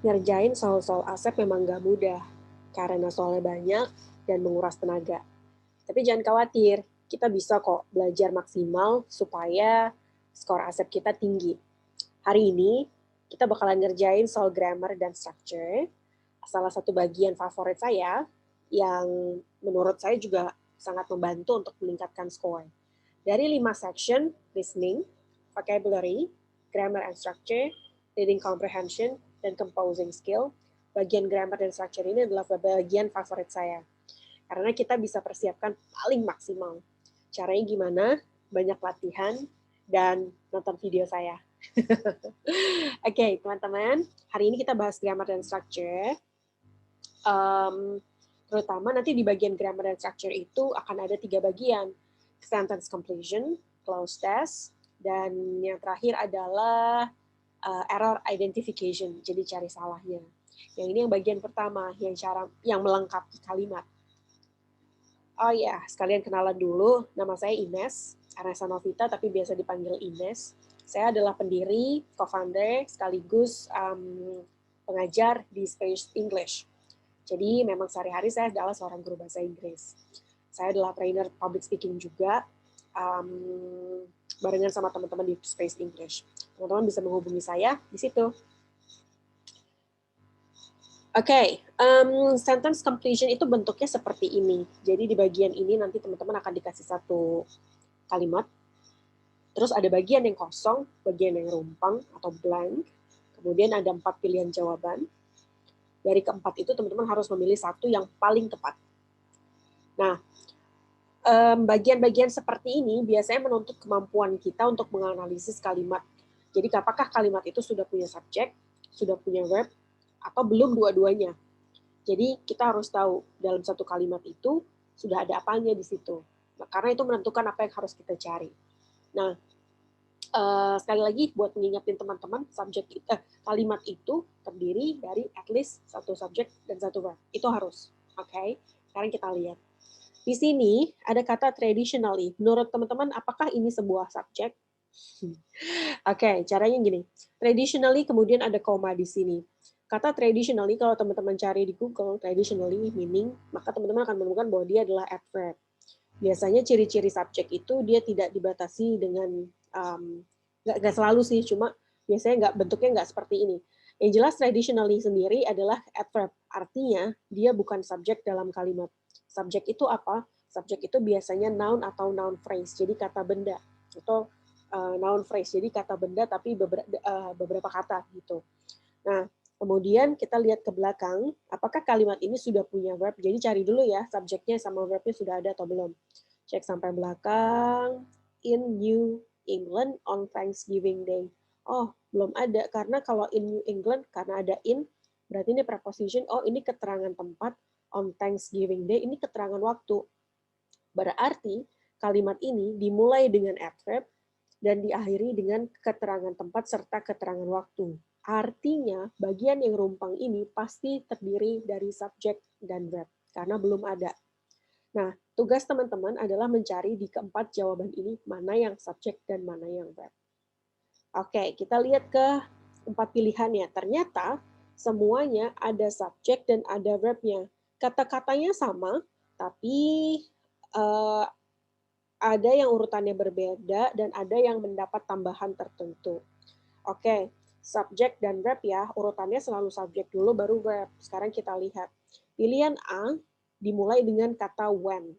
Ngerjain soal-soal asep memang nggak mudah, karena soalnya banyak dan menguras tenaga. Tapi jangan khawatir, kita bisa kok belajar maksimal supaya skor asep kita tinggi. Hari ini, kita bakalan ngerjain soal grammar dan structure, salah satu bagian favorit saya, yang menurut saya juga sangat membantu untuk meningkatkan skor. Dari 5 section, listening, vocabulary, grammar and structure, reading comprehension, dan composing skill, bagian grammar dan structure ini adalah bagian favorit saya. Karena kita bisa persiapkan paling maksimal. Caranya gimana? Banyak latihan dan nonton video saya. Oke, teman-teman, hari ini kita bahas grammar dan structure. Terutama nanti di bagian grammar dan structure itu akan ada 3 bagian. Sentence completion, clause test, dan yang terakhir adalah error identification, jadi cari salahnya. Yang ini yang bagian pertama, yang melengkapi kalimat. Oh ya, sekalian kenalan dulu, nama saya Ines, Arnesa Novita, tapi biasa dipanggil Ines. Saya adalah pendiri, co-founder, sekaligus pengajar di Space English. Jadi memang sehari-hari saya adalah seorang guru bahasa Inggris. Saya adalah trainer public speaking juga, barengan sama teman-teman di Space English. Teman-teman bisa menghubungi saya di situ. Oke, sentence completion itu bentuknya seperti ini. Jadi di bagian ini nanti teman-teman akan dikasih satu kalimat, terus ada bagian yang kosong, bagian yang rumpang atau blank, kemudian ada 4 pilihan jawaban. Dari keempat itu teman-teman harus memilih satu yang paling tepat. Nah, bagian-bagian seperti ini biasanya menuntut kemampuan kita untuk menganalisis kalimat. Jadi apakah kalimat itu sudah punya subjek, sudah punya verb, atau belum dua-duanya. Jadi kita harus tahu dalam satu kalimat itu sudah ada apanya di situ. Nah, karena itu menentukan apa yang harus kita cari. Nah, sekali lagi buat mengingatkan teman-teman, kalimat itu terdiri dari at least satu subjek dan satu verb. Itu harus. Oke. Sekarang kita lihat. Di sini ada kata traditionally. Menurut teman-teman, apakah ini sebuah subjek? Oke, caranya gini. Traditionally kemudian ada koma di sini. Kata traditionally kalau teman-teman cari di Google, traditionally meaning, maka teman-teman akan menemukan bahwa dia adalah adverb. Biasanya ciri-ciri subjek itu dia tidak dibatasi dengan nggak selalu sih, cuma biasanya bentuknya nggak seperti ini. Yang jelas traditionally sendiri adalah adverb, artinya dia bukan subjek dalam kalimat. Subjek itu apa? Subjek itu biasanya noun atau noun phrase, jadi kata benda, atau noun phrase, jadi kata benda tapi beberapa kata gitu. Nah, kemudian kita lihat ke belakang, apakah kalimat ini sudah punya verb? Jadi cari dulu ya, subjeknya sama verbnya sudah ada atau belum. Cek sampai belakang. In New England on Thanksgiving Day. Oh, belum ada. Karena kalau in New England, karena ada in, berarti ini preposition, oh ini keterangan tempat, on Thanksgiving Day, ini keterangan waktu. Berarti kalimat ini dimulai dengan adverb dan diakhiri dengan keterangan tempat serta keterangan waktu. Artinya, bagian yang rumpang ini pasti terdiri dari subjek dan verb, karena belum ada. Nah, tugas teman-teman adalah mencari di keempat jawaban ini mana yang subjek dan mana yang verb. Oke, kita lihat ke 4 pilihannya. Ternyata semuanya ada subjek dan ada verbnya. Kata-katanya sama, tapi ada yang urutannya berbeda dan ada yang mendapat tambahan tertentu. Oke, subjek dan verb ya, urutannya selalu subjek dulu baru verb. Sekarang kita lihat. Pilihan A dimulai dengan kata when.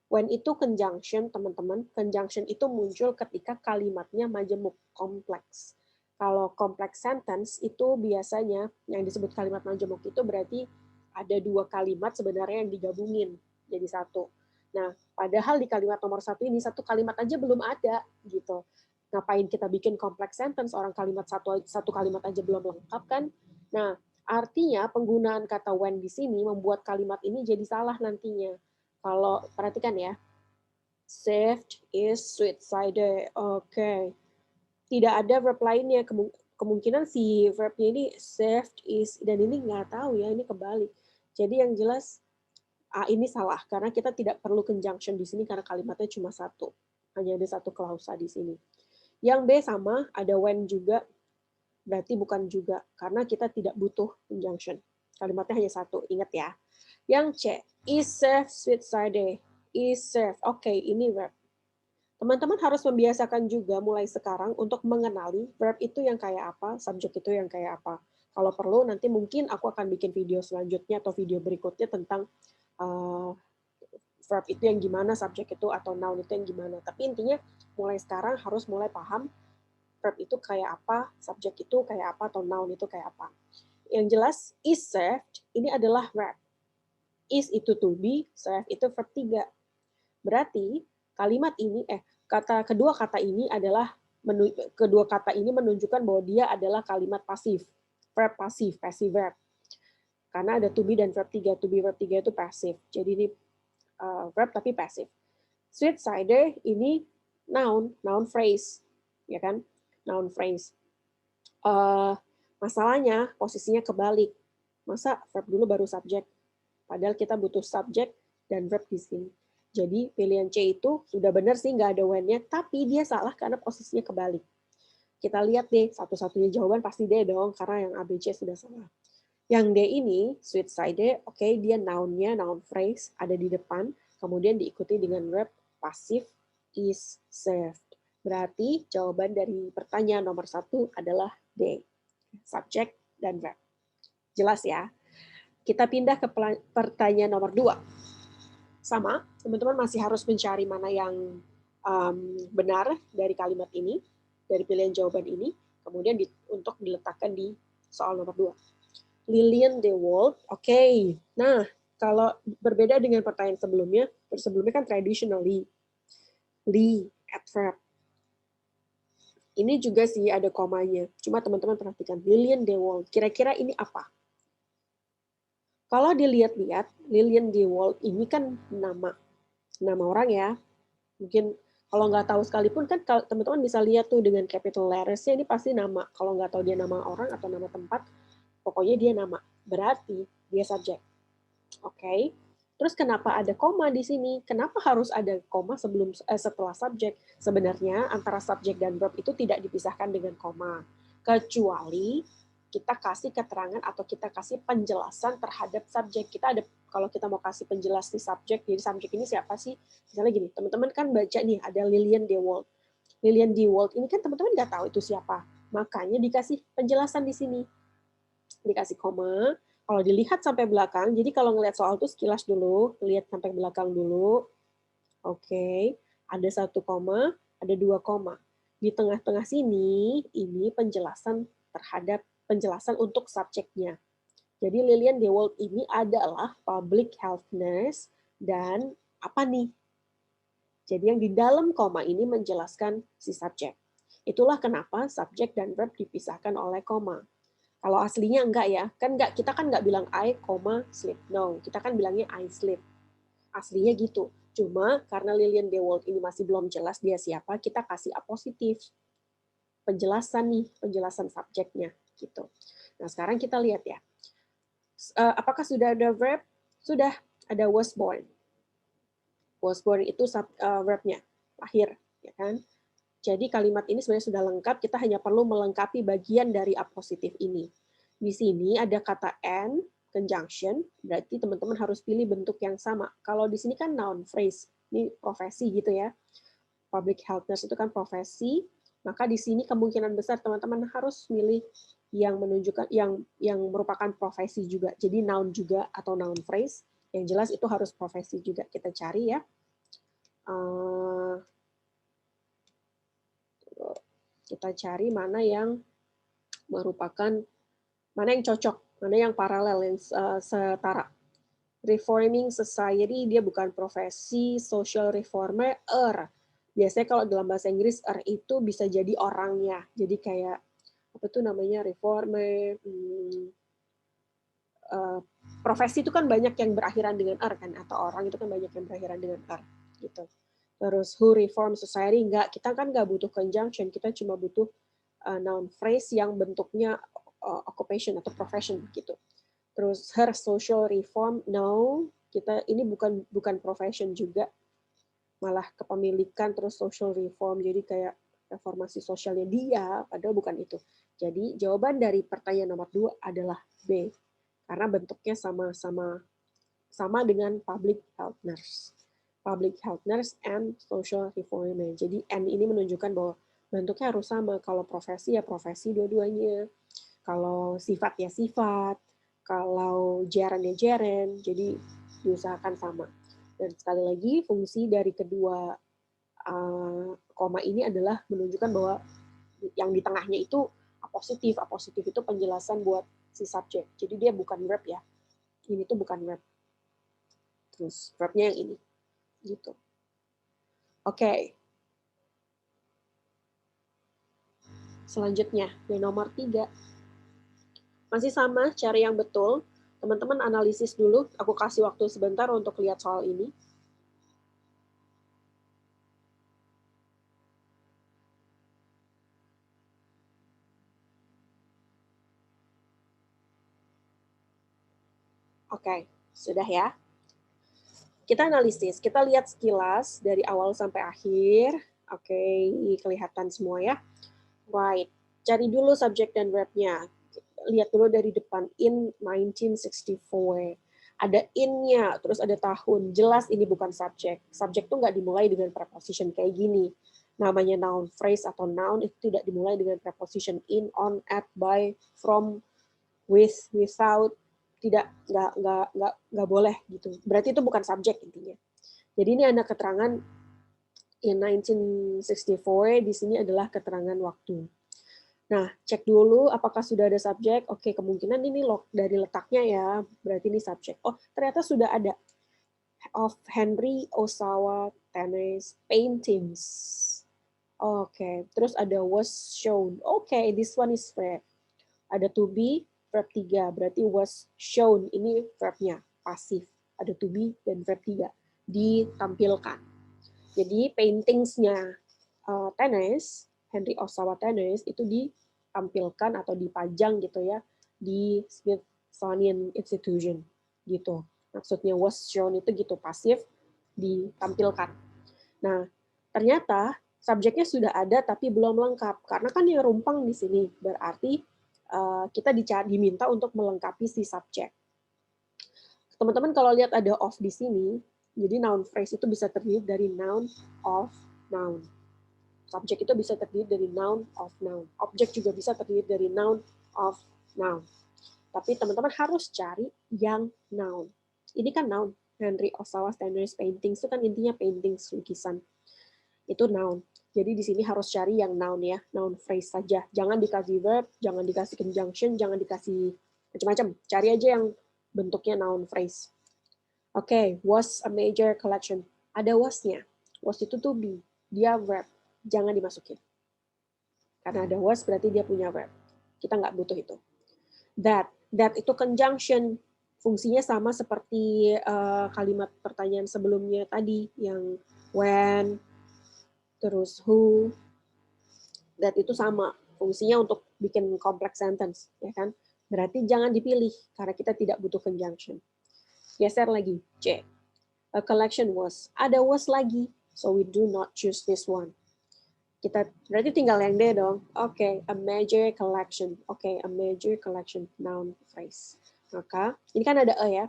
When itu conjunction, teman-teman. Conjunction itu muncul ketika kalimatnya majemuk, kompleks. Kalau complex sentence itu biasanya yang disebut kalimat majemuk itu berarti ada 2 kalimat sebenarnya yang digabungin jadi satu. Nah, padahal di kalimat nomor 1 ini satu kalimat aja belum ada gitu. Ngapain kita bikin complex sentence, orang kalimat satu kalimat aja belum lengkap kan? Nah, artinya penggunaan kata when di sini membuat kalimat ini jadi salah nantinya. Kalau perhatikan ya, saved is sweet cider. Oke. Tidak ada verb lainnya. Kemungkinan si verbnya ini saved is, dan ini nggak tahu ya, ini kebalik. Jadi yang jelas ini salah karena kita tidak perlu conjunction di sini karena kalimatnya cuma satu. Hanya ada satu klausa di sini. Yang B sama, ada when juga. berarti bukan juga, karena kita tidak butuh conjunction. Kalimatnya hanya satu, ingat ya. Yang C, is served sweet cider. Is served, oke, ini verb. Teman-teman harus membiasakan juga mulai sekarang untuk mengenali verb itu yang kayak apa, subjek itu yang kayak apa. Kalau perlu, nanti mungkin aku akan bikin video selanjutnya atau video berikutnya tentang verb itu yang gimana, subjek itu atau noun itu yang gimana. Tapi intinya mulai sekarang harus mulai paham verb itu kayak apa, subjek itu kayak apa, atau noun itu kayak apa. Yang jelas, is served ini adalah verb. Is itu to be, served itu verb 3. Berarti kalimat ini, kedua kata ini menunjukkan bahwa dia adalah kalimat pasif. Verb pasif, passive verb. Karena ada to be dan verb 3. To be verb 3 itu pasif. Jadi ini verb tapi pasif. Sweet cider ini noun phrase, ya kan? Noun phrase. Masalahnya posisinya kebalik. Masa verb dulu baru subjek? Padahal kita butuh subjek dan verb di sini. Jadi pilihan C itu sudah benar sih, nggak ada when-nya, tapi dia salah karena posisinya kebalik. Kita lihat deh, satu-satunya jawaban pasti D dong, karena yang A, B, C sudah salah. Yang D ini, sweet cider, oke, dia noun-nya, noun phrase, ada di depan, kemudian diikuti dengan verb pasif is served. Berarti jawaban dari pertanyaan nomor 1 adalah D, subjek dan verb. Jelas ya? Kita pindah ke pertanyaan nomor 2. Sama, teman-teman masih harus mencari mana yang benar dari kalimat ini, dari pilihan jawaban ini, kemudian untuk diletakkan di soal nomor 2. Lillian DeWolf, oke. Nah, kalau berbeda dengan pertanyaan sebelumnya kan traditionally, Lee, adverb. Ini juga sih ada komanya. Cuma teman-teman perhatikan, Lillian DeWolf, kira-kira ini apa? Kalau dilihat-lihat, Lillian DeWolf ini kan nama orang ya. Mungkin kalau nggak tahu sekalipun kan teman-teman bisa lihat tuh dengan capital letters-nya ini pasti nama. Kalau nggak tahu dia nama orang atau nama tempat, pokoknya dia nama. Berarti dia subjek. Oke. Terus kenapa ada koma di sini? Kenapa harus ada koma setelah subjek? Sebenarnya antara subjek dan verb itu tidak dipisahkan dengan koma. Kecuali kita kasih keterangan atau kita kasih penjelasan terhadap subjek. Kita ada, kalau kita mau kasih penjelas di subjek, jadi subjek ini siapa sih? Misalnya gini, teman-teman kan baca nih, ada Lillian DeWolf. Lillian DeWolf ini kan teman-teman nggak tahu itu siapa. Makanya dikasih penjelasan di sini. Dikasih koma, kalau dilihat sampai belakang, jadi kalau ngelihat soal itu sekilas dulu, lihat sampai belakang dulu. Oke, ada 1 koma, ada 2 koma. Di tengah-tengah sini, ini penjelasan untuk subjeknya. Jadi Lillian DeWolf ini adalah public health nurse dan apa nih? Jadi yang di dalam koma ini menjelaskan si subjek. Itulah kenapa subjek dan verb dipisahkan oleh koma. Kalau aslinya enggak ya, kita kan enggak bilang I, sleep. No, kita kan bilangnya I sleep. Aslinya gitu. Cuma karena Lillian DeWolf ini masih belum jelas dia siapa, kita kasih A positif. Penjelasan subjeknya gitu. Nah, sekarang kita lihat ya. Apakah sudah ada verb? Sudah, ada was born. Was born itu verbnya, lahir, ya kan? Jadi kalimat ini sebenarnya sudah lengkap, kita hanya perlu melengkapi bagian dari A positif ini. Di sini ada kata and, conjunction, berarti teman-teman harus pilih bentuk yang sama. Kalau di sini kan noun phrase, ini profesi gitu ya. Public health nurse itu kan profesi, maka di sini kemungkinan besar teman-teman harus milih yang menunjukkan yang merupakan profesi juga. Jadi noun juga atau noun phrase, yang jelas itu harus profesi juga. Kita cari ya. Kita cari mana yang merupakan, mana yang cocok, mana yang paralel, yang setara. Reforming society, dia bukan profesi. Social reformer, biasanya kalau dalam bahasa Inggris, itu bisa jadi orangnya. Jadi kayak, apa tuh namanya, reformer, profesi itu kan banyak yang berakhiran dengan kan, atau orang itu kan banyak yang berakhiran dengan gitu. Terus who reform society, kita kan nggak butuh conjunction, kita cuma butuh noun phrase yang bentuknya occupation atau profession gitu. Terus her social reform, no, kita ini bukan profession juga, malah kepemilikan. Terus social reform, jadi kayak reformasi sosialnya dia, padahal bukan itu. Jadi jawaban dari pertanyaan nomor 2 adalah B, karena bentuknya sama dengan public health nurse. Public health nurse and social reformer. Jadi N ini menunjukkan bahwa bentuknya harus sama. Kalau profesi ya profesi dua-duanya. Kalau sifat ya sifat. Kalau jaren ya jaren. Jadi diusahakan sama. Dan sekali lagi fungsi dari kedua koma ini adalah menunjukkan bahwa yang di tengahnya itu apositif. Apositif itu penjelasan buat si subjek. Jadi dia bukan verb ya. Ini tuh bukan verb. Terus verbnya yang ini. Gitu. Oke. Selanjutnya, yang nomor 3. Masih sama, cari yang betul. Teman-teman analisis dulu. Aku kasih waktu sebentar untuk lihat soal ini. Oke, sudah ya. Kita analisis, kita lihat sekilas dari awal sampai akhir. Oke, kelihatan semua ya. Right, cari dulu subjek dan verb-nya. Lihat dulu dari depan, in 1964. Ada in-nya, terus ada tahun. Jelas ini bukan subjek. Subjek tuh nggak dimulai dengan preposition kayak gini. Namanya noun phrase atau noun itu tidak dimulai dengan preposition in, on, at, by, from, with, without. Tidak, nggak boleh gitu. Berarti itu bukan subjek intinya. Jadi ini ada keterangan in 1964, di sini adalah keterangan waktu. Nah, cek dulu apakah sudah ada subjek. Oke, kemungkinan ini dari letaknya ya, berarti ini subjek. Oh, ternyata sudah ada. Of Henry Osawa Tennis Paintings. Oke, terus ada was shown. Oke, this one is verb. Ada to be, verb 3. Berarti was shown, ini verbnya, pasif. Ada to be dan verb 3. Ditampilkan. Jadi paintingsnya Tennis, Henry Osawa Tennis, itu ditampilkan atau dipajang gitu ya di Smithsonian Institution gitu. Maksudnya was shown itu gitu, pasif ditampilkan. Nah, ternyata subjeknya sudah ada tapi belum lengkap karena kan yang rumpang di sini berarti kita diminta untuk melengkapi si subjek. Teman-teman kalau lihat ada of di sini, jadi noun phrase itu bisa terdiri dari noun, of, noun. Subjek itu bisa terdiri dari noun, of, noun. Objek juga bisa terdiri dari noun, of, noun. Tapi teman-teman harus cari yang noun. Ini kan noun. Henry Osawa Tennis Paintings itu kan intinya paintings, lukisan. Itu noun. Jadi di sini harus cari yang noun ya, noun phrase saja. Jangan dikasih verb, jangan dikasih conjunction, jangan dikasih macam-macam. Cari aja yang bentuknya noun phrase. Oke, was a major collection. Ada was-nya. Was itu to be. Dia verb. Jangan dimasukin. Karena ada was berarti dia punya verb. Kita nggak butuh itu. That itu conjunction. Fungsinya sama seperti kalimat pertanyaan sebelumnya tadi, yang when, terus who. That itu sama. Fungsinya untuk bikin complex sentence, ya kan? Berarti jangan dipilih karena kita tidak butuh conjunction. Geser lagi, C. A collection was. Ada was lagi, so we do not choose this one. Kita berarti tinggal yang D dong. Oke, a major collection. Oke, a major collection, noun phrase. Maka ini kan ada a ya.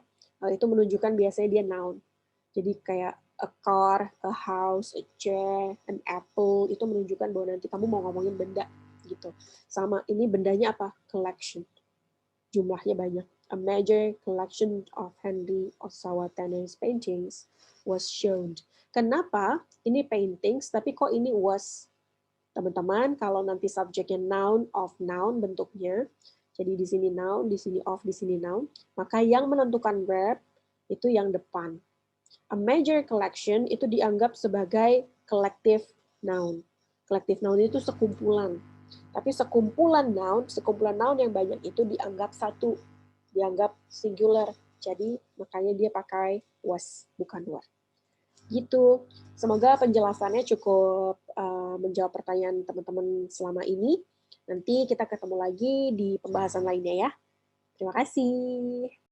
Itu menunjukkan biasanya dia noun. Jadi kayak a car, a house, a chair, an apple, itu menunjukkan bahwa nanti kamu mau ngomongin benda gitu. Sama ini bendanya apa? Collection. Jumlahnya banyak. A major collection of Henry Osawa Tennis paintings was shown. Kenapa ini paintings tapi kok ini was? Teman-teman, kalau nanti subjeknya noun, of, noun bentuknya, jadi di sini noun, di sini of, di sini noun, maka yang menentukan verb itu yang depan. A major collection itu dianggap sebagai collective noun. Collective noun itu sekumpulan. Tapi sekumpulan noun yang banyak itu dianggap satu, dianggap singular. Jadi makanya dia pakai was, bukan were. Gitu. Semoga penjelasannya cukup menjawab pertanyaan teman-teman selama ini. Nanti kita ketemu lagi di pembahasan lainnya ya. Terima kasih.